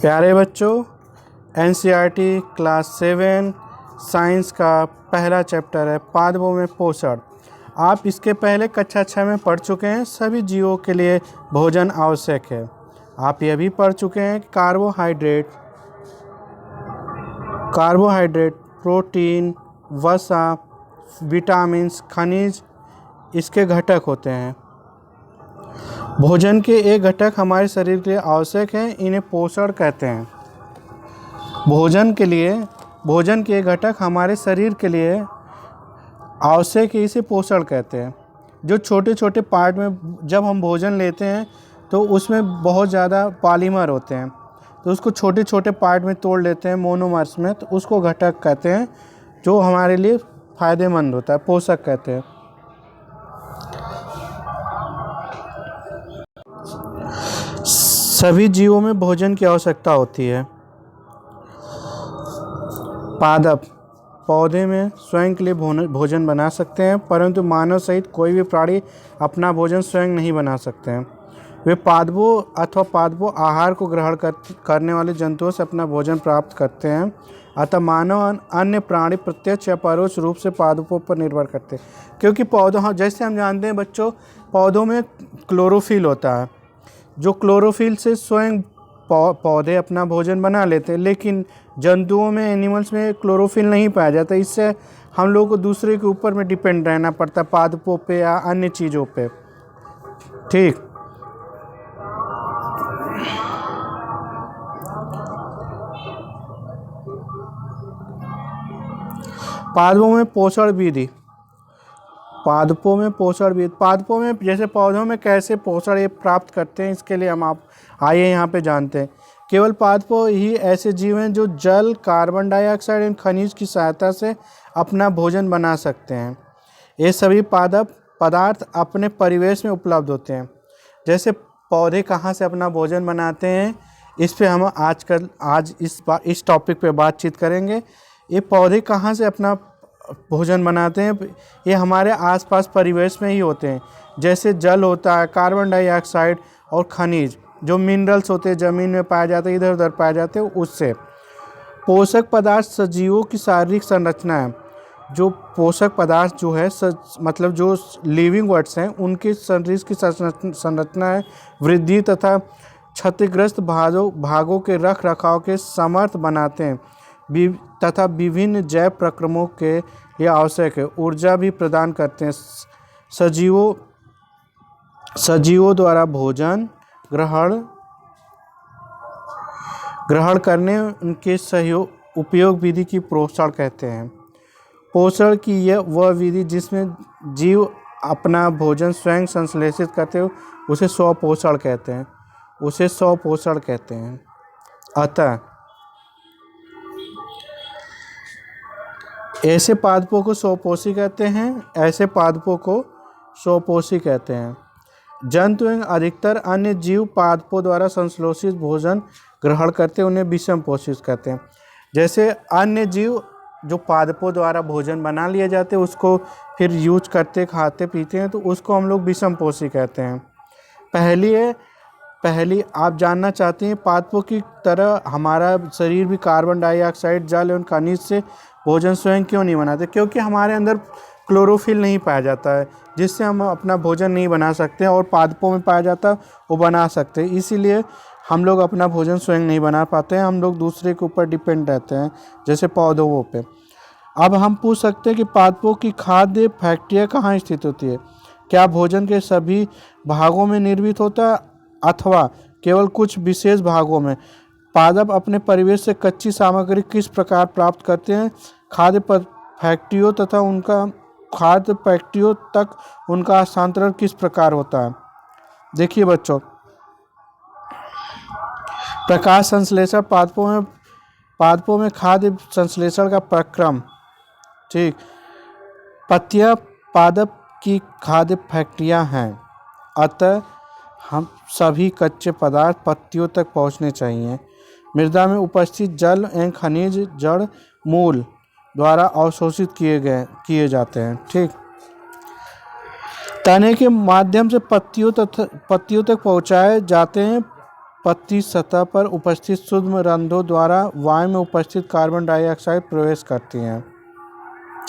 प्यारे बच्चों, NCERT class 7 science का पहला चैप्टर है पादपों में पोषण। आप इसके पहले कक्षा 6 में पढ़ चुके हैं। सभी जीवों के लिए भोजन आवश्यक है। आप यह भी पढ़ चुके हैं कार्बोहाइड्रेट, प्रोटीन, वसा, विटामिन्स, खनिज इसके घटक होते हैं। भोजन के ये घटक हमारे शरीर के लिए आवश्यक हैं, इन्हें पोषण कहते हैं। भोजन के घटक हमारे शरीर के लिए आवश्यक है, इसे पोषण कहते हैं। जो छोटे छोटे पार्ट में जब हम भोजन लेते हैं तो उसमें बहुत ज़्यादा पॉलीमर होते हैं, तो उसको छोटे छोटे पार्ट में तोड़ लेते हैं मोनोमर्स में, तो उसको घटक कहते हैं, जो हमारे लिए फ़ायदेमंद होता है, पोषक कहते हैं। सभी जीवों में भोजन की आवश्यकता होती है। पादप पौधे में स्वयं के लिए भोजन बना सकते हैं, परंतु मानव सहित कोई भी प्राणी अपना भोजन स्वयं नहीं बना सकते हैं। वे पादपों आहार को ग्रहण करने वाले जंतुओं से अपना भोजन प्राप्त करते हैं। अतः मानव अन्य प्राणी प्रत्यक्ष या परोक्ष रूप से पादपों पर निर्भर करते हैं, क्योंकि पौधों, जैसे हम जानते हैं बच्चों, पौधों में क्लोरोफिल होता है, जो क्लोरोफिल से स्वयं पौधे अपना भोजन बना लेते हैं। लेकिन जंतुओं में, एनिमल्स में क्लोरोफिल नहीं पाया जाता। इससे हम लोगों को दूसरे के ऊपर में डिपेंड रहना पड़ता है, पादपों पे या अन्य चीज़ों पे। ठीक, पादपों में पोषण विधि। पादपों में जैसे पौधों में कैसे पोषण ये प्राप्त करते हैं, इसके लिए हम आइए यहाँ पे जानते हैं। केवल पादपों ही ऐसे जीव हैं जो जल, कार्बन डाइऑक्साइड एवं खनिज की सहायता से अपना भोजन बना सकते हैं। ये सभी पदार्थ अपने परिवेश में उपलब्ध होते हैं। जैसे पौधे कहाँ से अपना भोजन बनाते हैं, इस पे हम आज इस टॉपिक पे बातचीत करेंगे। ये पौधे कहाँ से अपना भोजन बनाते हैं, ये हमारे आसपास परिवेश में ही होते हैं। जैसे जल होता है, कार्बन डाइऑक्साइड और खनिज, जो मिनरल्स होते हैं ज़मीन में पाए जाते हैं, इधर उधर पाए जाते हैं, उससे। पोषक पदार्थ सजीवों की शारीरिक संरचना है। जो पोषक पदार्थ जो है मतलब जो लिविंग वर्ड्स हैं, उनके शरीर की संरचना है, वृद्धि तथा क्षतिग्रस्त भागों के रख रखाव के समर्थ बनाते हैं, तथा विभिन्न जैव प्रक्रमों के लिए आवश्यक है, ऊर्जा भी प्रदान करते हैं। सजीवों द्वारा भोजन ग्रहण करने उनके उपयोग विधि की पोषण कहते हैं। पोषण की वह विधि जिसमें जीव अपना भोजन स्वयं संश्लेषित करते हो, उसे स्वपोषण कहते हैं। अतः ऐसे पादपों को स्वपोषी कहते हैं। जंतु एवं अधिकतर अन्य जीव पादपों द्वारा संश्लेषित भोजन ग्रहण करते हैं, उन्हें विषम पोषित कहते हैं। जैसे अन्य जीव जो पादपों द्वारा भोजन बना लिए जाते हैं, उसको फिर यूज करते, खाते पीते हैं, तो उसको हम लोग विषम पोषी कहते हैं। पहली आप जानना चाहते हैं, पादपों की तरह हमारा शरीर भी कार्बन डाइऑक्साइड, जल एवं खनिज से भोजन स्वयं क्यों नहीं बनाते? क्योंकि हमारे अंदर क्लोरोफिल नहीं पाया जाता है, जिससे हम अपना भोजन नहीं बना सकते, और पादपों में पाया जाता है, वो बना सकते हैं। इसीलिए हम लोग अपना भोजन स्वयं नहीं बना पाते हैं, हम लोग दूसरे के ऊपर डिपेंड रहते हैं, जैसे पौधों पे। अब हम पूछ सकते हैं कि पादपों की खाद्य फैक्ट्रियाँ कहाँ स्थित होती है? क्या भोजन के सभी भागों में निर्मित होता है, अथवा केवल कुछ विशेष भागों में? पादप अपने परिवेश से कच्ची सामग्री किस प्रकार प्राप्त करते हैं? खाद्य फैक्ट्रियों तक उनका हस्तांतरण किस प्रकार होता है? देखिए बच्चों, प्रकाश संश्लेषण पादपों में खाद्य संश्लेषण का प्रक्रम। ठीक, पत्तियां पादप की खाद्य फैक्ट्रियां हैं, अतः हम सभी कच्चे पदार्थ पत्तियों तक पहुंचने चाहिए। मृदा में उपस्थित जल एवं खनिज जड़ मूल द्वारा अवशोषित किए जाते हैं। ठीक, तने के माध्यम से पत्तियों तक पहुंचाए जाते हैं। पत्ती सतह पर उपस्थित सूक्ष्म रंध्रों द्वारा वायु में उपस्थित कार्बन डाइऑक्साइड प्रवेश करती हैं।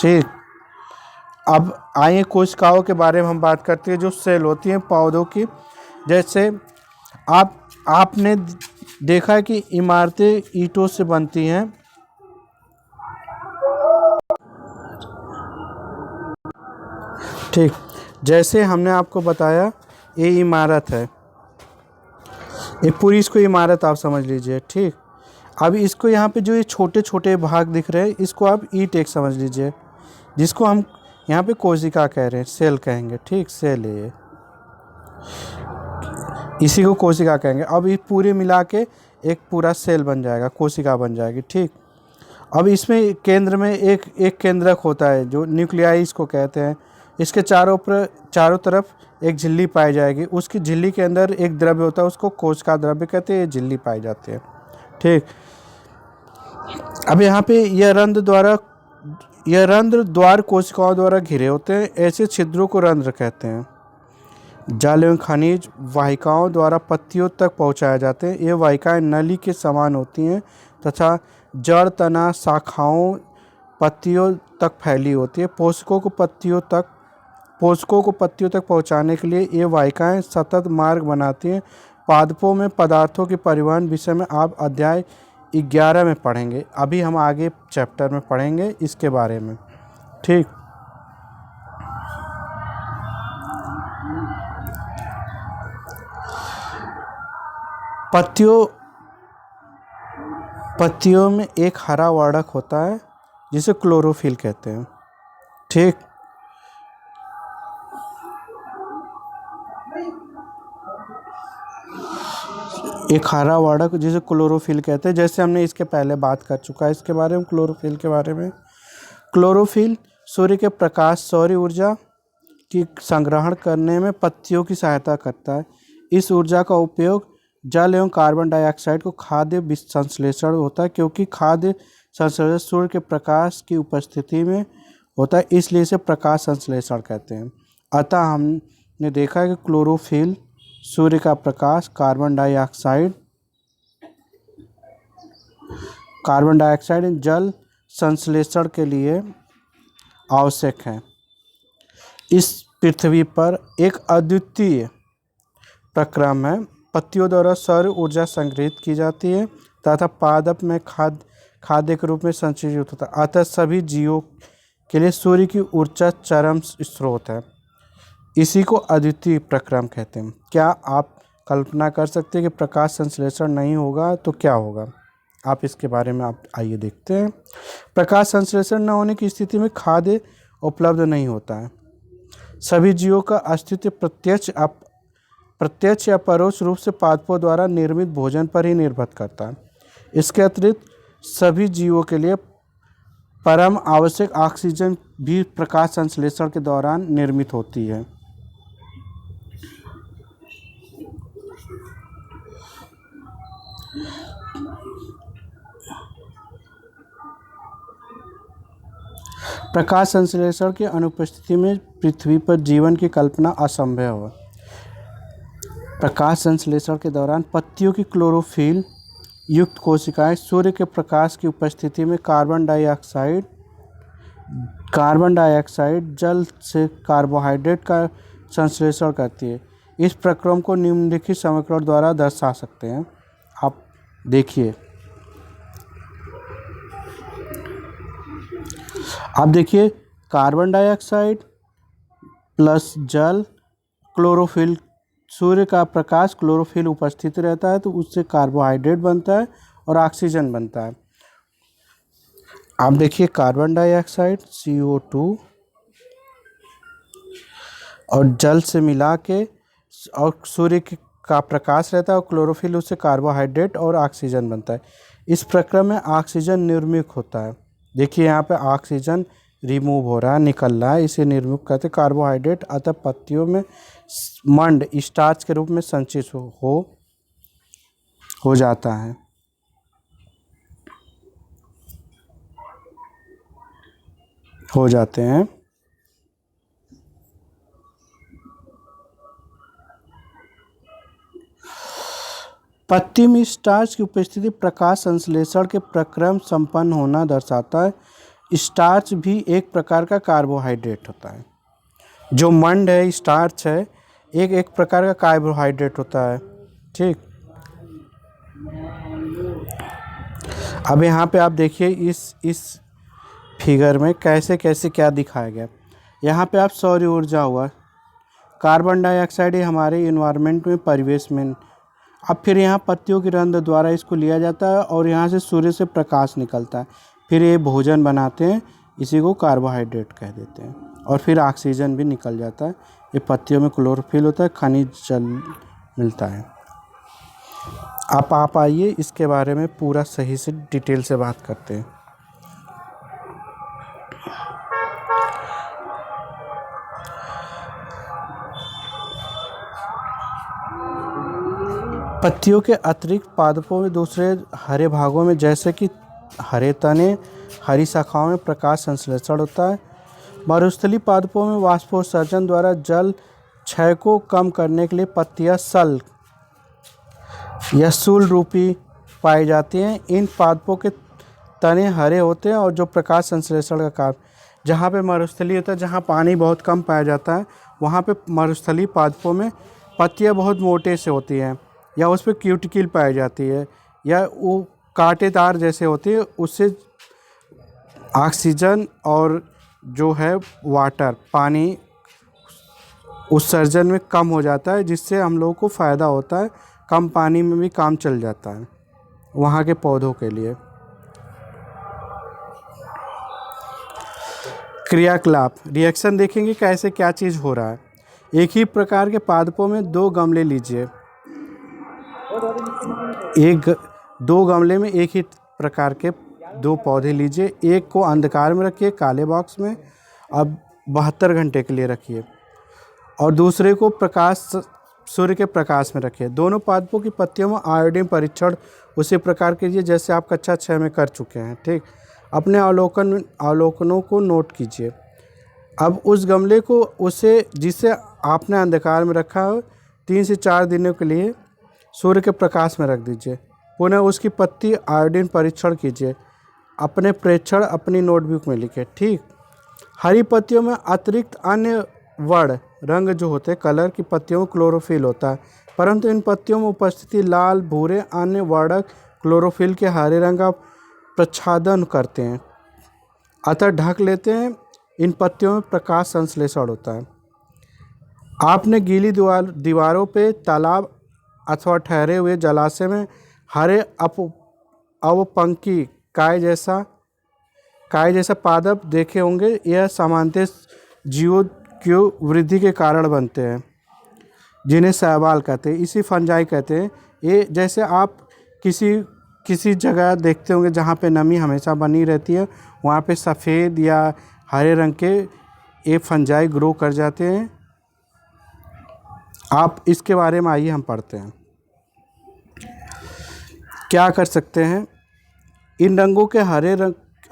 ठीक, अब आइए कोशिकाओं के बारे में हम बात करते हैं, जो सेल होती हैं पौधों की। जैसे आपने देखा है कि इमारतें ईंटों से बनती हैं। ठीक, जैसे हमने आपको बताया ये इमारत है, ये पूरी इसको इमारत आप समझ लीजिए। ठीक, अब इसको यहाँ पे जो ये छोटे छोटे भाग दिख रहे हैं, इसको आप ईंट एक समझ लीजिए, जिसको हम यहाँ पे कोशिका कह रहे हैं, सेल कहेंगे। ठीक, सेल है ये, इसी को कोशिका कहेंगे। अब ये पूरे मिला के एक पूरा सेल बन जाएगा, कोशिका बन जाएगी। ठीक, अब इसमें केंद्र में एक केंद्रक होता है जो न्यूक्लियाई इसको कहते हैं। इसके चारों तरफ एक झिल्ली पाई जाएगी। उसकी झिल्ली के अंदर एक द्रव्य होता है, उसको कोशिका द्रव्य कहते हैं। ये झिल्ली पाई जाती है। ठीक, अब यहाँ पे यह रंध्र द्वार कोशिकाओं द्वारा घिरे होते हैं। ऐसे छिद्रों को रंध्र कहते हैं। जल एवं खनिज वाहिकाओं द्वारा पत्तियों तक पहुँचाए जाते हैं। ये वाहिकाएं नली के समान होती हैं तथा जड़, तना, शाखाओं, पत्तियों तक फैली होती है। पोषकों को पत्तियों तक पहुंचाने के लिए ये वाहिकाएं सतत मार्ग बनाती हैं। पादपों में पदार्थों के परिवहन विषय में आप अध्याय 11 में पढ़ेंगे। अभी हम आगे चैप्टर में पढ़ेंगे इसके बारे में। ठीक, पत्तियों में एक हरा वर्णक होता है जिसे क्लोरोफिल कहते हैं। ठीक, एक हरा वर्णक जिसे क्लोरोफिल कहते हैं। जैसे हमने इसके पहले बात कर चुका है इसके बारे में, क्लोरोफिल के बारे में। क्लोरोफिल सूर्य के प्रकाश सौर ऊर्जा की संग्रहण करने में पत्तियों की सहायता करता है। इस ऊर्जा का उपयोग जल एवं कार्बन डाइऑक्साइड को खाद्य संश्लेषण होता है, क्योंकि खाद्य संश्लेषण सूर्य के प्रकाश की उपस्थिति में होता है, इसलिए इसे प्रकाश संश्लेषण कहते हैं। अतः हमने देखा है कि क्लोरोफिल सूर्य का प्रकाश, कार्बन डाइऑक्साइड जल संश्लेषण के लिए आवश्यक है। इस पृथ्वी पर एक अद्वितीय प्रक्रम है। पत्तियों द्वारा सौर ऊर्जा संग्रहित की जाती है तथा पादप में खाद्य के रूप में संचित होता है। अतः सभी जीवों के लिए सूर्य की ऊर्जा चरम स्रोत है। इसी को अद्वितीय प्रक्रम कहते हैं। क्या आप कल्पना कर सकते हैं कि प्रकाश संश्लेषण नहीं होगा तो क्या होगा? आप इसके बारे में आप आइए देखते हैं। प्रकाश संश्लेषण न होने की स्थिति में खाद्य उपलब्ध नहीं होता है। सभी जीवों का अस्तित्व प्रत्यक्ष या परोक्ष रूप से पादपों द्वारा निर्मित भोजन पर ही निर्भर करता है। इसके अतिरिक्त सभी जीवों के लिए परम आवश्यक ऑक्सीजन भी प्रकाश संश्लेषण के दौरान निर्मित होती है। प्रकाश संश्लेषण की अनुपस्थिति में पृथ्वी पर जीवन की कल्पना असंभव है। प्रकाश संश्लेषण के दौरान पत्तियों की क्लोरोफिल युक्त कोशिकाएं सूर्य के प्रकाश की उपस्थिति में कार्बन डाइऑक्साइड जल से कार्बोहाइड्रेट का संश्लेषण करती है। इस प्रक्रम को निम्नलिखित समीकरण द्वारा दर्शा सकते हैं। आप देखिए, कार्बन डाइऑक्साइड प्लस जल, क्लोरोफिल, सूर्य का प्रकाश, क्लोरोफिल उपस्थित रहता है तो उससे कार्बोहाइड्रेट बनता है और ऑक्सीजन बनता है। आप देखिए, कार्बन डाइऑक्साइड CO2 और जल से मिला के और सूर्य का प्रकाश रहता है और क्लोरोफिल, उससे कार्बोहाइड्रेट और ऑक्सीजन बनता है। इस प्रक्रिया में ऑक्सीजन निर्मुक्त होता है। देखिए यहाँ पे ऑक्सीजन रिमूव हो रहा है, निकल रहा है, इसे निर्मुक्त कहते हैं। कार्बोहाइड्रेट अतः पत्तियों में मंड स्टार्च के रूप में संचित हो जाता है। हो जाते हैं। पत्ती में स्टार्च की उपस्थिति प्रकाश संश्लेषण के प्रक्रम संपन्न होना दर्शाता है। स्टार्च भी एक प्रकार का कार्बोहाइड्रेट होता है। जो मंड है, स्टार्च है, एक प्रकार का कार्बोहाइड्रेट होता है। ठीक, अब यहाँ पे आप देखिए इस फिगर में कैसे कैसे क्या दिखाया गया। यहाँ पे आप सौर ऊर्जा हुआ, कार्बन डाइऑक्साइड हमारे इन्वायरमेंट में, परिवेश में। अब फिर यहाँ पत्तियों की रंध्र द्वारा इसको लिया जाता है और यहाँ से सूर्य से प्रकाश निकलता है। फिर ये भोजन बनाते हैं, इसी को कार्बोहाइड्रेट कह देते हैं। और फिर ऑक्सीजन भी निकल जाता है। ये पत्तियों में क्लोरोफिल होता है, खनिज जल मिलता है। आप आइए इसके बारे में पूरा सही से डिटेल से बात करते हैं। पत्तियों के अतिरिक्त पादपों में दूसरे हरे भागों में, जैसे कि हरे तने, हरी शाखाओं में प्रकाश संश्लेषण होता है। मरुस्थलीय पादपों में वाष्पोत्सर्जन द्वारा जल क्षय को कम करने के लिए पत्तियां सल या शूल रूपी पाई जाती हैं। इन पादपों के तने हरे होते हैं और जो प्रकाश संश्लेषण का काम, जहाँ पे मरुस्थलीय होता है, जहाँ पानी बहुत कम पाया जाता है, वहाँ पे मरुस्थलीय पादपों में पत्तियाँ बहुत मोटे से होती हैं, या उस पर क्यूटिकल पाई जाती है, या वो कांटेदार जैसे होती है। उससे ऑक्सीजन और जो है वाटर, पानी उत्सर्जन में कम हो जाता है, जिससे हम लोगों को फ़ायदा होता है। कम पानी में भी काम चल जाता है वहाँ के पौधों के लिए। क्रियाकलाप, रिएक्शन देखेंगे कैसे क्या चीज़ हो रहा है। एक ही प्रकार के पादपों में 2 गमले लीजिए। दो गमले में एक ही प्रकार के 2 पौधे लीजिए। एक को अंधकार में रखिए, काले बॉक्स में, अब 72 घंटे के लिए रखिए, और दूसरे को सूर्य के प्रकाश में रखिए। दोनों पादपों की पत्तियों में आयोडीन परीक्षण उसी प्रकार कीजिए जैसे आप कक्षा 6 में कर चुके हैं। ठीक, अपने अवलोकनों को नोट कीजिए। अब उस गमले को जिसे आपने अंधकार में रखा हो 3 से 4 दिनों के लिए सूर्य के प्रकाश में रख दीजिए। पुनः उसकी पत्ती आयोडीन परीक्षण कीजिए। अपने प्रेक्षण अपनी नोटबुक में लिखें। ठीक, हरी पत्तियों में अतिरिक्त अन्य वर्ण रंग जो होते हैं, कलर की पत्तियों में क्लोरोफिल होता है, परंतु इन पत्तियों में उपस्थिति लाल, भूरे अन्य वर्णक क्लोरोफिल के हरे रंग का प्रच्छादन करते हैं, अतः ढक लेते हैं। इन पत्तियों में प्रकाश संश्लेषण होता है। आपने गीली दीवारों पे, तालाब अथवा ठहरे हुए जलाशय में हरे अवपंकी काय जैसा पादप देखे होंगे। यह सामान्यतः जीवों की वृद्धि के कारण बनते हैं, जिन्हें शैवाल कहते हैं, इसी फंजाई कहते हैं। ये जैसे आप किसी जगह देखते होंगे जहाँ पे नमी हमेशा बनी रहती है, वहाँ पे सफ़ेद या हरे रंग के ये फंजाई ग्रो कर जाते हैं। आप इसके बारे में आइए हम पढ़ते हैं। क्या कर सकते हैं, इन रंगों के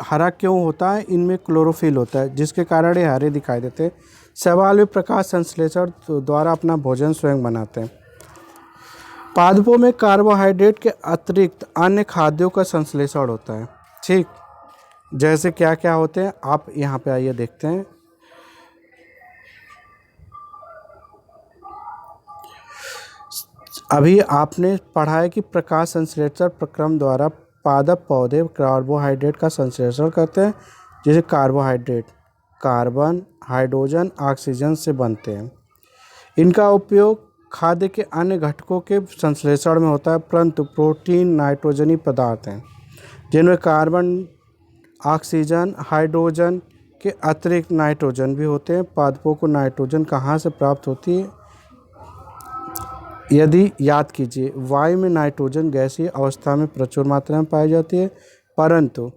हरा क्यों होता है? इनमें क्लोरोफिल होता है, जिसके कारण ये हरे दिखाई देते हैं। शैवाल भी प्रकाश संश्लेषण द्वारा अपना भोजन स्वयं बनाते हैं। पादपों में कार्बोहाइड्रेट के अतिरिक्त अन्य खाद्यों का संश्लेषण होता है। ठीक, जैसे क्या क्या होते हैं आप यहाँ पे आइए देखते हैं। अभी आपने पढ़ा है कि प्रकाश संश्लेषण प्रक्रम द्वारा पादप पौधे कार्बोहाइड्रेट का संश्लेषण करते हैं, जैसे कार्बोहाइड्रेट कार्बन, हाइड्रोजन, ऑक्सीजन से बनते हैं। इनका उपयोग खाद्य के अन्य घटकों के संश्लेषण में होता है, परंतु प्रोटीन नाइट्रोजनी पदार्थ हैं, जिनमें कार्बन, ऑक्सीजन, हाइड्रोजन के अतिरिक्त नाइट्रोजन भी होते हैं। पादपों को नाइट्रोजन कहाँ से प्राप्त होती है? यदि याद कीजिए, वायु में नाइट्रोजन गैसीय अवस्था में प्रचुर मात्रा में पाई जाती है, परंतु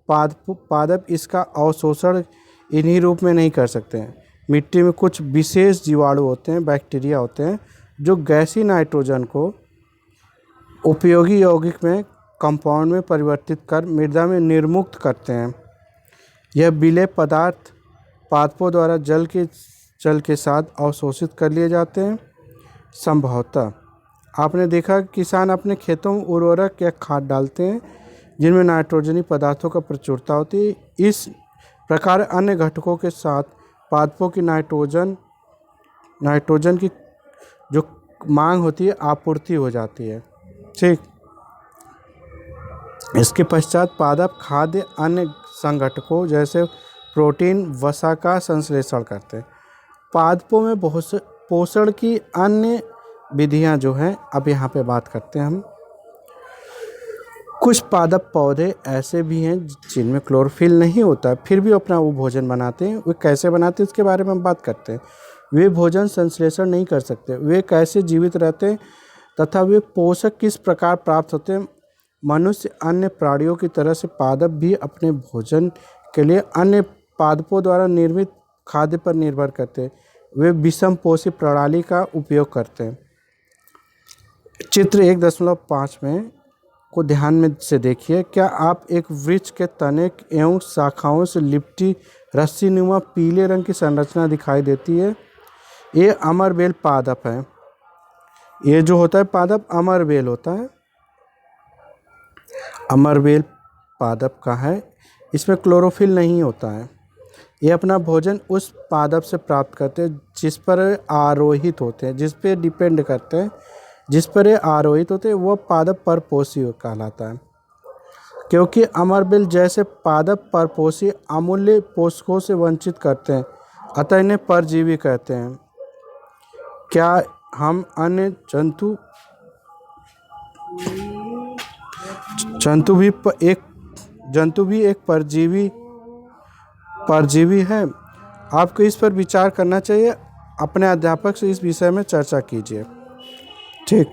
पादप इसका अवशोषण इन्हीं रूप में नहीं कर सकते हैं। मिट्टी में कुछ विशेष जीवाणु होते हैं, बैक्टीरिया होते हैं, जो गैसीय नाइट्रोजन को उपयोगी यौगिक में कंपाउंड में परिवर्तित कर मृदा में निर्मुक्त करते हैं। यह विलेय पदार्थ पादपों द्वारा जल के साथ अवशोषित कर लिए जाते हैं। संभवतः आपने देखा कि किसान अपने खेतों में उर्वरक या खाद डालते हैं जिनमें नाइट्रोजनी पदार्थों का प्रचुरता होती है। इस प्रकार अन्य घटकों के साथ पादपों की नाइट्रोजन की जो मांग होती है आपूर्ति हो जाती है। ठीक, इसके पश्चात पादप खाद्य अन्य संघटकों जैसे प्रोटीन वसा का संश्लेषण करते हैं। पादपों में पोषण की अन्य विधियां जो हैं अब यहाँ पे बात करते हैं हम। कुछ पादप पौधे ऐसे भी हैं जिनमें क्लोरोफिल नहीं होता फिर भी अपना वो भोजन बनाते हैं। वे कैसे बनाते हैं इसके बारे में हम बात करते हैं। वे भोजन संश्लेषण नहीं कर सकते, वे कैसे जीवित रहते हैं तथा वे पोषक किस प्रकार प्राप्त होते हैं। मनुष्य अन्य प्राणियों की तरह से पादप भी अपने भोजन के लिए अन्य पादपों द्वारा निर्मित खाद्य पर निर्भर करते हैं। वे विषम पोषी प्रणाली का उपयोग करते हैं। चित्र 1.5 में को ध्यान में से देखिए। क्या आप एक वृक्ष के तने एवं शाखाओं से लिपटी रस्सीनुमा पीले रंग की संरचना दिखाई देती है? ये अमरबेल पादप है। ये जो होता है पादप अमरबेल होता है। अमरबेल पादप का है, इसमें क्लोरोफिल नहीं होता है। ये अपना भोजन उस पादप से प्राप्त करते हैं जिस पर आरोहित होते हैं, जिस पे डिपेंड करते हैं, जिस पर ये आरोहित होते हैं वो पादप परपोषी कहलाता है। क्योंकि अमरबेल जैसे पादप परपोषी अमूल्य पोषकों से वंचित करते हैं अतः इन्हें परजीवी कहते हैं। क्या हम अन्य जंतु भी एक परजीवी है? आपको इस पर विचार करना चाहिए। अपने अध्यापक से इस विषय में चर्चा कीजिए। ठीक,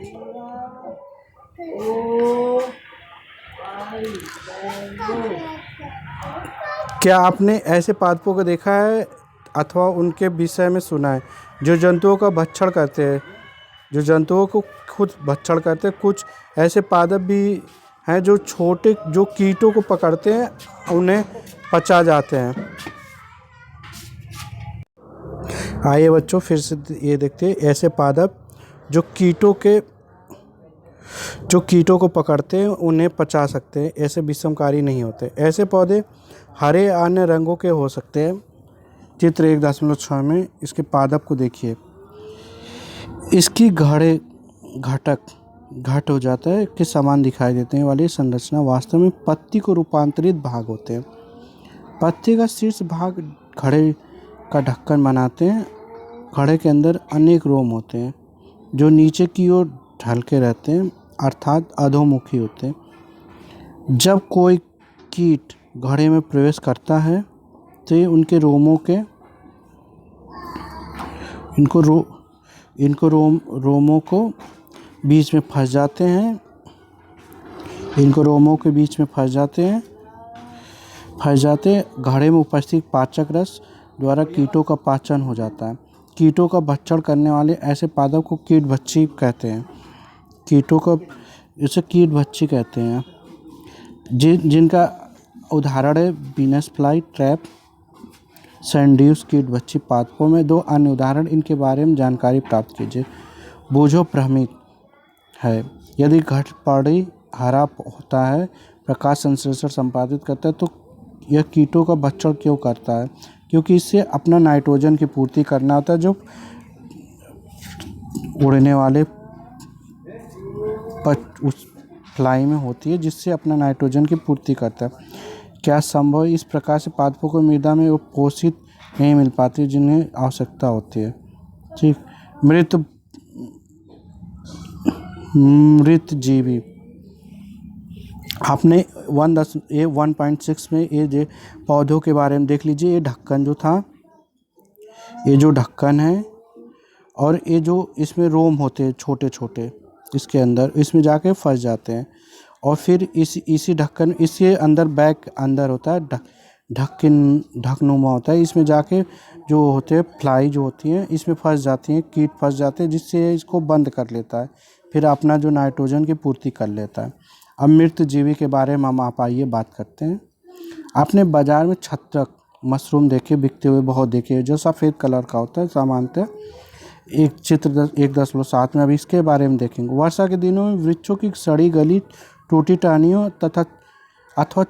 क्या आपने ऐसे पादपों को देखा है अथवा उनके विषय में सुना है जो जंतुओं का भक्षण करते हैं, जो जंतुओं को खुद भक्षण करते हैं? कुछ ऐसे पादप भी हैं जो जो कीटों को पकड़ते हैं, उन्हें पचा जाते हैं। आइए बच्चों फिर से ये देखते हैं ऐसे पादप जो कीटों को पकड़ते हैं, उन्हें पचा सकते हैं, ऐसे विषमकारी नहीं होते। ऐसे पौधे हरे अन्य रंगों के हो सकते हैं। चित्र 1.6 में इसके पादप को देखिए। इसकी घट हो जाता है कि समान दिखाई देते हैं वाली संरचना वास्तव में पत्ती को रूपांतरित भाग होते हैं। पत्ती का शीर्ष भाग घड़े का ढक्कन बनाते हैं। घड़े के अंदर अनेक रोम होते हैं जो नीचे की ओर ढलके रहते हैं अर्थात अधोमुखी होते हैं। जब कोई कीट घड़े में प्रवेश करता है तो ये उनके रोमों के रोमों को बीच में फंस जाते हैं। घड़े में उपस्थित पाचक रस द्वारा कीटों का पाचन हो जाता है। कीटों का भक्षण करने वाले ऐसे पादप को कीटभक्षी कहते हैं। कीटभक्षी कहते हैं जिनका उदाहरण है वीनस फ्लाई ट्रैप, सैंड्यूस कीटभक्षी पादपों में 2 अन्य उदाहरण इनके बारे में जानकारी प्राप्त कीजिए। बोझो भ्रमित है। यदि घटपड़ी हरा होता है, प्रकाश संश्लेषण संपादित करता है, तो यह कीटों का भक्षण क्यों करता है? क्योंकि इससे अपना नाइट्रोजन की पूर्ति करना होता है जो उड़ने वाले उस फ्लाई में होती है, जिससे अपना नाइट्रोजन की पूर्ति करता है। क्या संभव इस प्रकार से पादपों को मृदा में वो पोषित नहीं मिल पाती जिन्हें आवश्यकता होती है? ठीक, मृत जीवी आपने 1.6 में ये जो पौधों के बारे में देख लीजिए। ये ढक्कन जो था, ये जो ढक्कन है और ये जो इसमें रोम होते हैं छोटे छोटे, इसके अंदर इसमें जाके फंस जाते हैं और फिर इसी ढक्कन इसके अंदर बैक अंदर होता है, ढकनुमा होता है। इसमें जाके जो होते हैं फ्लाई जो होती हैं इसमें फंस जाती हैं, कीट फंस जाते हैं, जिससे इसको बंद कर लेता है, फिर अपना जो नाइट्रोजन की पूर्ति कर लेता है। अब मृत जीवी के बारे में हम आप आइए बात करते हैं। आपने बाज़ार में छत्रक मशरूम देखे बिकते हुए बहुत देखे, जो सफ़ेद कलर का होता है सामान्यतः। एक चित्र 1.7 में अब इसके बारे में देखेंगे। वर्षा के दिनों में वृक्षों की सड़ी गली, टूटी टहनियों तथा अथवा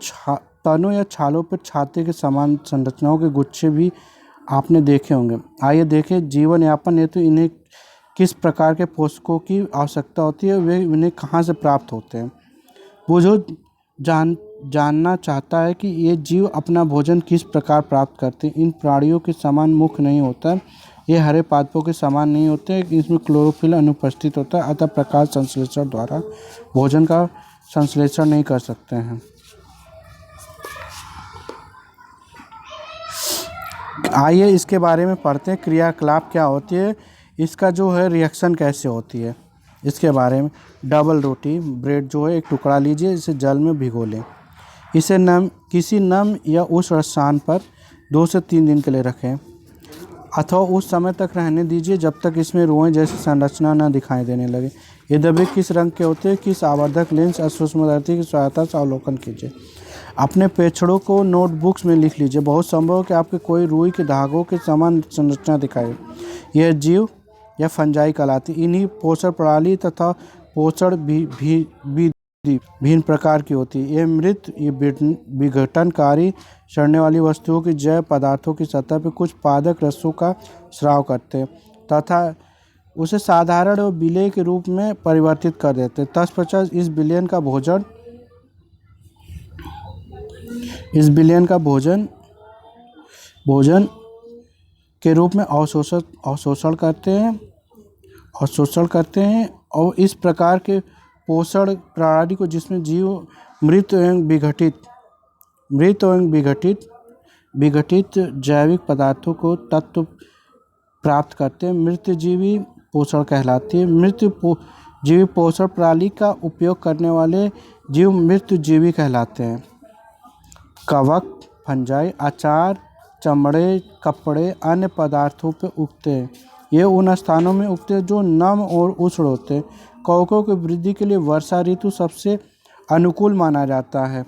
तनों या छालों पर छाते के समान संरचनाओं के गुच्छे भी आपने देखे होंगे। आइए देखें जीवन यापन हेतु इन्हें किस प्रकार के पोषकों की आवश्यकता होती है, वे इन्हें कहाँ से प्राप्त होते हैं। बुझो जानना चाहता है कि ये जीव अपना भोजन किस प्रकार प्राप्त करते हैं। इन प्राणियों के समान मुख नहीं होता, ये हरे पादपों के समान नहीं होते, इसमें क्लोरोफिल अनुपस्थित होता है, अतः प्रकाश संश्लेषण द्वारा भोजन का संश्लेषण नहीं कर सकते हैं। आइए इसके बारे में पढ़ते हैं, क्रियाकलाप क्या होती है, इसका जो है रिएक्शन कैसे होती है इसके बारे में। डबल रोटी ब्रेड जो है एक टुकड़ा लीजिए, इसे जल में भिगो लें, इसे किसी नम या उष्ण स्थान पर 2 से 3 दिन के लिए रखें अथवा उस समय तक रहने दीजिए जब तक इसमें रोएं जैसी संरचना न दिखाई देने लगे। ये दबे किस रंग के होते हैं, किस आवर्धक लेंस और सूक्ष्मदर्शी की सहायता से अवलोकन कीजिए। अपने पेछड़ों को नोटबुक्स में लिख लीजिए। बहुत संभव है कि आपके कोई रुई के धागों के समान संरचना दिखाए। यह जीव या फंजाई कहलाती। इन्हीं पोषण प्रणाली तथा पोषण भिन्न प्रकार की होती है। ये मृत विघटनकारी सड़ने वाली वस्तुओं की जैव पदार्थों की सतह पर कुछ पादक रसों का स्राव करते हैं तथा उसे साधारण और विलेय के रूप में परिवर्तित कर देते हैं। तत्पश्चात इस विलयन का भोजन के रूप में अवशोषण और इस प्रकार के पोषण प्रणाली को जिसमें जीव मृत एवं विघटित जैविक पदार्थों को तत्व प्राप्त करते हैं, मृतजीवी पोषण कहलाती है। मृतजीवी पोषण प्रणाली का उपयोग करने वाले जीव मृतजीवी कहलाते हैं। कवक फंजाई आचार, चमड़े, कपड़े, अन्य पदार्थों पर उगते हैं। ये उन स्थानों में उगते हैं जो नम और उष्ण होते हैं। कवकों की वृद्धि के लिए वर्षा ऋतु सबसे अनुकूल माना जाता है,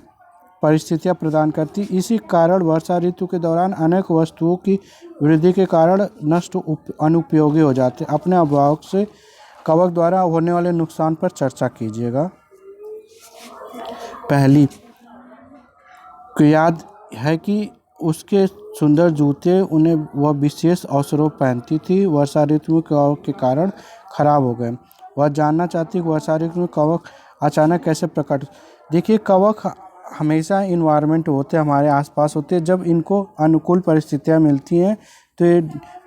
परिस्थितियां प्रदान करती। इसी कारण वर्षा ऋतु के दौरान अनेक वस्तुओं की वृद्धि के कारण नष्ट अनुपयोगी हो जाते। अपने अभिभावक से कवक द्वारा होने वाले नुकसान पर चर्चा कीजिएगा। पहली याद है कि उसके सुंदर जूते उन्हें वह विशेष अवसरों पहनती थी, वर्षा ऋतु में कवक के कारण खराब हो गए। वह जानना चाहती है कि वर्षा ऋतु में कवक अचानक कैसे प्रकट। देखिए, कवक हमेशा इन्वायरमेंट होते हैं, हमारे आसपास होते हैं। जब इनको अनुकूल परिस्थितियां मिलती हैं तो ये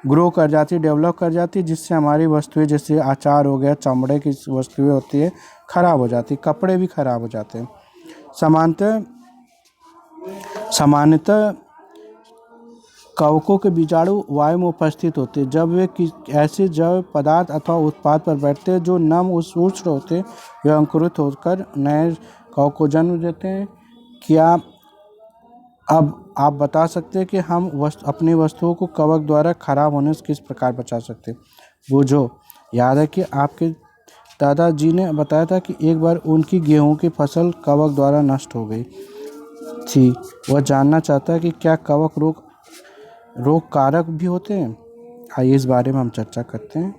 ग्रो कर जाती, डेवलप कर जाती, जिससे हमारी वस्तुएं जैसे अचार हो गया, चमड़े की वस्तुएं होती है खराब हो जाती, कपड़े भी खराब हो जाते हैं। सामान्यतः कवकों के बीजाणु वायु में उपस्थित होते हैं। जब वे ऐसे जैव पदार्थ अथवा उत्पाद पर बैठते हैं जो नम उष्ण होते हैं, वे अंकुरित होकर नए कवक को जन्म देते हैं। क्या अब आप बता सकते हैं कि हम अपनी वस्तुओं को कवक द्वारा खराब होने से किस प्रकार बचा सकते हैं? बूझो, याद है कि आपके दादाजी ने बताया था कि एक बार उनकी गेहूं की फसल कवक द्वारा नष्ट हो गई थी। वह जानना चाहता है कि क्या कवक रोग कारक भी होते हैं। आइए इस बारे में हम चर्चा करते हैं।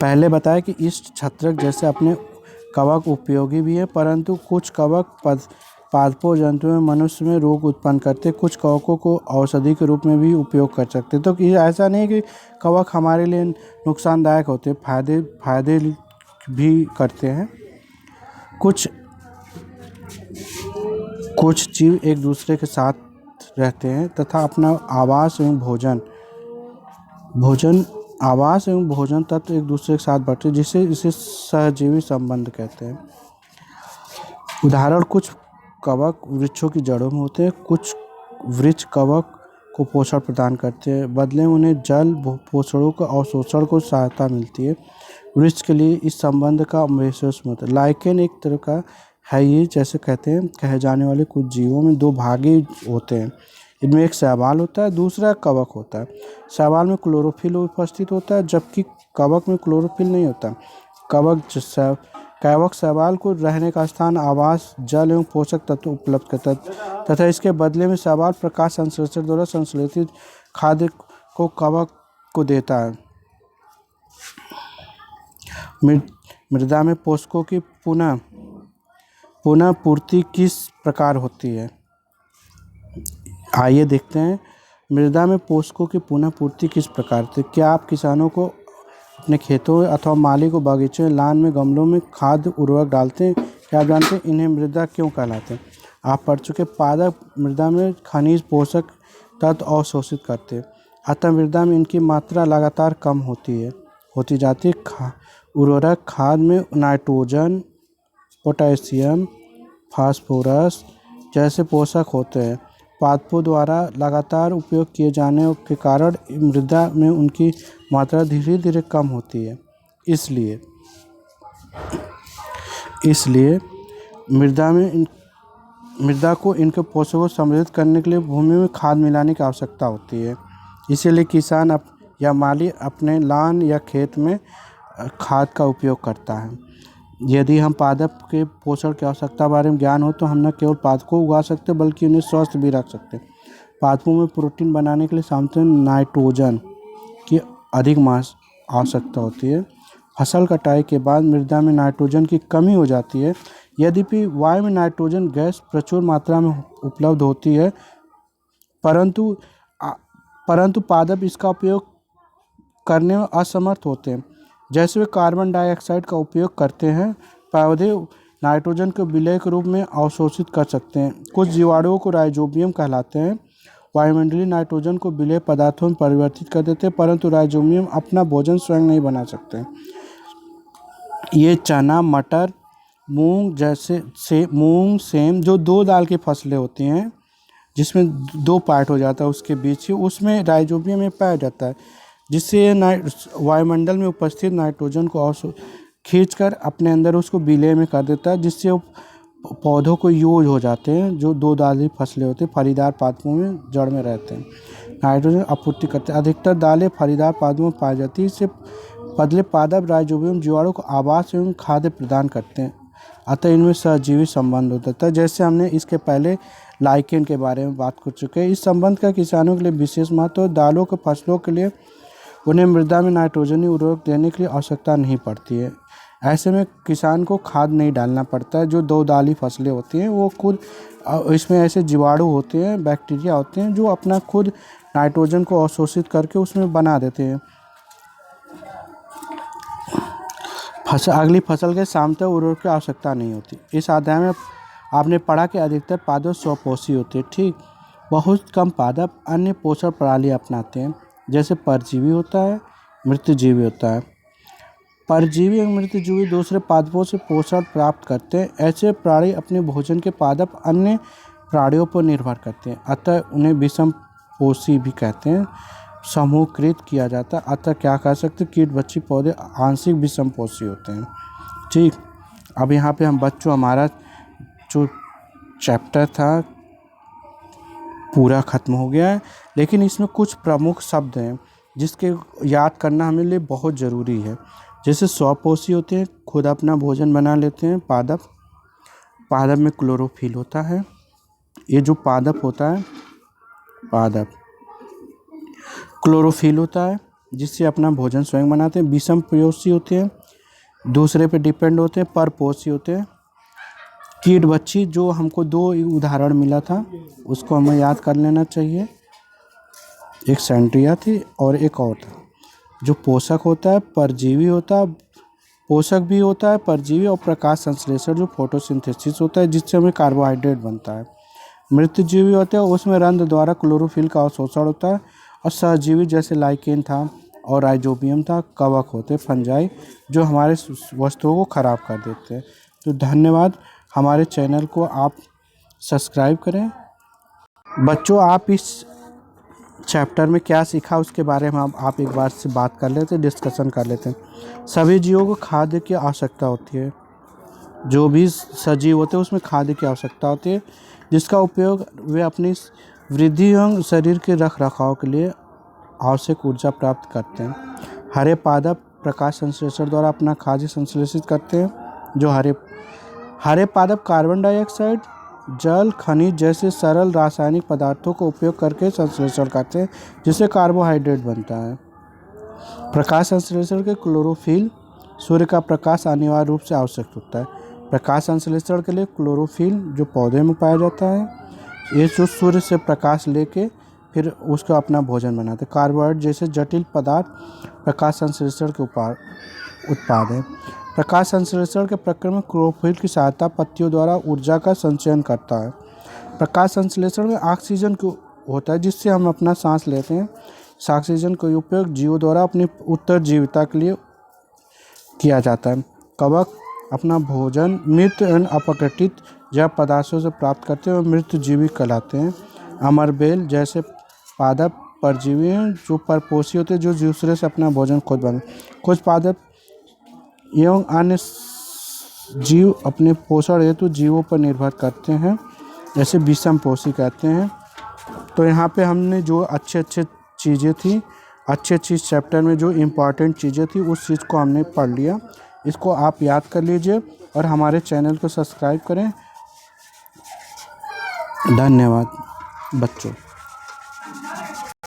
पहले बताया कि इस छत्रक जैसे अपने कवक उपयोगी भी है, परंतु कुछ कवक पादपों जंतुओं में मनुष्य में रोग उत्पन्न करते। कुछ कवकों को औषधि के रूप में भी उपयोग कर सकते। तो ऐसा नहीं कि कवक हमारे लिए नुकसानदायक होते, फायदे भी करते हैं। कुछ जीव एक दूसरे के साथ रहते हैं तथा अपना आवास एवं भोजन तत्व एक दूसरे के साथ बांटते हैं, जिसे इसे सहजीवी संबंध कहते हैं। उदाहरण, कुछ कवक वृक्षों की जड़ों में होते हैं। कुछ वृक्ष कवक को पोषण प्रदान करते हैं, बदले में उन्हें जल पोषणों का अवशोषण को सहायता मिलती है। वृक्ष के लिए इस संबंध का महसूस होता है। लाइकेन एक तरह का है, ये जैसे कहे जाने वाले कुछ जीवों में 2 भागी होते हैं। इनमें एक शैवाल होता है, दूसरा कवक होता है। शैवाल में क्लोरोफिल उपस्थित होता है, जबकि कवक में क्लोरोफिल नहीं होता। कवक शैवाल को रहने का स्थान, आवास, जल एवं पोषक तत्व उपलब्ध करता है तथा इसके बदले में शैवाल प्रकाश संश्लेषण द्वारा संश्लेषित खाद्य को कवक को देता है। मृदा में पोषकों की पुनः पूर्ति किस प्रकार होती है? आइए देखते हैं मृदा में पोषकों की पुनः पूर्ति किस प्रकार से। क्या आप किसानों को अपने खेतों अथवा माली को बगीचे लान में गमलों में खाद उर्वरक डालते हैं? क्या आप जानते हैं इन्हें मृदा क्यों कहलाते हैं? आप पढ़ चुके पादप मृदा में खनिज पोषक तत्व अवशोषित करते हैं, अतः मृदा में इनकी मात्रा लगातार कम होती जाती है। उर्वरक खाद में नाइट्रोजन, पोटेशियम, फास्फोरस जैसे पोषक होते हैं। पादपों द्वारा लगातार उपयोग किए जाने के कारण मृदा में उनकी मात्रा धीरे धीरे कम होती है। इसलिए मृदा को इनके पोषकों को समृद्ध करने के लिए भूमि में खाद मिलाने की आवश्यकता होती है। इसीलिए किसान या माली अपने लान या खेत में खाद का उपयोग करता है। यदि हम पादप के पोषण की आवश्यकता बारे में ज्ञान हो तो हम न केवल पादपों को उगा सकते बल्कि उन्हें स्वस्थ भी रख सकते। पादपों में प्रोटीन बनाने के लिए सामान्यतः नाइट्रोजन की अधिक आवश्यकता होती है। फसल कटाई के बाद मृदा में नाइट्रोजन की कमी हो जाती है। यद्यपि वायु में नाइट्रोजन गैस प्रचुर मात्रा में उपलब्ध होती है, परंतु पादप इसका उपयोग करने में असमर्थ होते हैं। जैसे वे कार्बन डाइऑक्साइड का उपयोग करते हैं, पौधे नाइट्रोजन को विलय के रूप में अवशोषित कर सकते हैं। कुछ जीवाणुओं को राइजोबियम कहलाते हैं, वायुमंडलीय नाइट्रोजन को विलय पदार्थों में परिवर्तित कर देते हैं, परंतु राइजोबियम अपना भोजन स्वयं नहीं बना सकते। ये चना, मटर, मूंग मूंग, सेम जो 2 दाल की फसलें होती हैं जिसमें 2 पार्ट हो जाता है उसके बीच ही, उसमें राइजोबियम में पाया जाता है, जिससे वायुमंडल में उपस्थित नाइट्रोजन को खींचकर अपने अंदर उसको विलय में कर देता है, जिससे पौधों को यूज हो जाते हैं। जो 2 दाली फसलें होती हैं फलीदार पादपों में जड़ में रहते हैं, नाइट्रोजन आपूर्ति करते हैं। अधिकतर दालें फलीदार पादपों में पाई जाती है। इससे बदले पादप राइजोबियम जीवाणु को आवास एवं खाद्य प्रदान करते हैं, अतः इनमें सहजीवी संबंध होता है। जैसे हमने इसके पहले लाइकेन के बारे में बात कर चुके हैं। इस संबंध का किसानों के लिए विशेष महत्व है। दालों के फसलों के लिए उन्हें मृदा में नाइट्रोजनी उर्वरक देने के लिए आवश्यकता नहीं पड़ती है। ऐसे में किसान को खाद नहीं डालना पड़ता है। जो 2 दाली फसलें होती हैं वो खुद इसमें ऐसे जीवाणु होते हैं, बैक्टीरिया होते हैं जो अपना खुद नाइट्रोजन को अवशोषित करके उसमें बना देते हैं। अगली फसल के सामने उर्वरक की आवश्यकता नहीं होती। इस अध्याय में आपने पढ़ा कि अधिकतर पादप स्वपोषी होते हैं। ठीक, बहुत कम पादप अन्य पोषण प्रणाली अपनाते हैं, जैसे परजीवी होता है, मृतजीवी होता है। परजीवी एवं मृतजीवी दूसरे पादपों से पोषण प्राप्त करते हैं। ऐसे प्राणी अपने भोजन के पादप अन्य प्राणियों पर निर्भर करते हैं, अतः उन्हें विषम पोषी भी कहते हैं। समूहकृत किया जाता है, अतः क्या कह सकते हैं, कीट बच्ची पौधे आंशिक विषम पोषी होते हैं। ठीक, अब यहाँ पे हम बच्चों हमारा जो चैप्टर था पूरा ख़त्म हो गया है, लेकिन इसमें कुछ प्रमुख शब्द हैं जिसके याद करना हमारे लिए बहुत ज़रूरी है। जैसे स्वपोषी होते हैं, खुद अपना भोजन बना लेते हैं। पादप में क्लोरोफिल होता है। ये जो पादप होता है, पादप क्लोरोफिल होता है जिससे अपना भोजन स्वयं बनाते हैं। विषम पोषी होते हैं, दूसरे पे डिपेंड होते हैं। परपोषी होते हैं। कीट बच्ची, जो हमको 2 उदाहरण मिला था उसको हमें याद कर लेना चाहिए। एक सेंट्रिया थी और एक और था। जो पोषक होता है परजीवी होता है, पोषक भी होता है परजीवी, और प्रकाश संश्लेषण जो फोटोसिंथेसिस होता है जिससे हमें कार्बोहाइड्रेट बनता है। मृतजीवी होते हैं, उसमें रंध्र द्वारा क्लोरोफिल का अवशोषण होता है। और सहजीवी जैसे लाइकेन था और राइजोबियम था, कवक होते फंजाई जो हमारे वस्तुओं को ख़राब कर देते हैं। तो धन्यवाद। हमारे चैनल को आप सब्सक्राइब करें। बच्चों, आप इस चैप्टर में क्या सीखा उसके बारे में आप एक बार से बात कर लेते हैं, डिस्कशन कर लेते हैं। सभी जीवों को खाद्य की आवश्यकता होती है। जो भी सजीव होते हैं उसमें खाद्य की आवश्यकता होती है, जिसका उपयोग वे अपनी वृद्धि एवं शरीर के रख रखाव के लिए आवश्यक ऊर्जा प्राप्त करते हैं। हरे पादप प्रकाश संश्लेषण द्वारा अपना खाद्य संश्लेषित करते हैं। जो हरे पादप कार्बन डाइऑक्साइड जल, खनिज जैसे सरल रासायनिक पदार्थों का उपयोग करके संश्लेषण करते हैं, जिससे कार्बोहाइड्रेट बनता है। प्रकाश संश्लेषण के क्लोरोफिल, सूर्य का प्रकाश अनिवार्य रूप से आवश्यक होता है। प्रकाश संश्लेषण के लिए क्लोरोफिल जो पौधे में पाया जाता है, ये जो सूर्य से प्रकाश लेके फिर उसको अपना भोजन बनाते हैं। कार्बोहाइड्रेट जैसे जटिल पदार्थ प्रकाश संश्लेषण के उत्पाद हैं। प्रकाश संश्लेषण के प्रक्रिया में क्लोरोफिल की सहायता पत्तियों द्वारा ऊर्जा का संचयन करता है। प्रकाश संश्लेषण में ऑक्सीजन को होता है, जिससे हम अपना सांस लेते हैं। इस ऑक्सीजन का उपयोग जीवों द्वारा अपनी उत्तरजीविता के लिए किया जाता है। कवक अपना भोजन मृत एवं अपघटित जैव पदार्थों से प्राप्त करते हैं और मृत जीवी कहलाते हैं। अमरबेल जैसे पादप परजीवी हैं जो परपोषी होते हैं, जो दूसरे से अपना भोजन खुद बनाते। कुछ पादप एवं अन्य जीव अपने पोषण हेतु जीवों पर निर्भर करते हैं, जैसे विषमपोषी कहते हैं। तो यहाँ पे हमने जो अच्छे चीज़ें थी, अच्छी चैप्टर में जो इम्पॉर्टेंट चीज़ें थी, उस चीज़ को हमने पढ़ लिया। इसको आप याद कर लीजिए और हमारे चैनल को सब्सक्राइब करें। धन्यवाद बच्चों।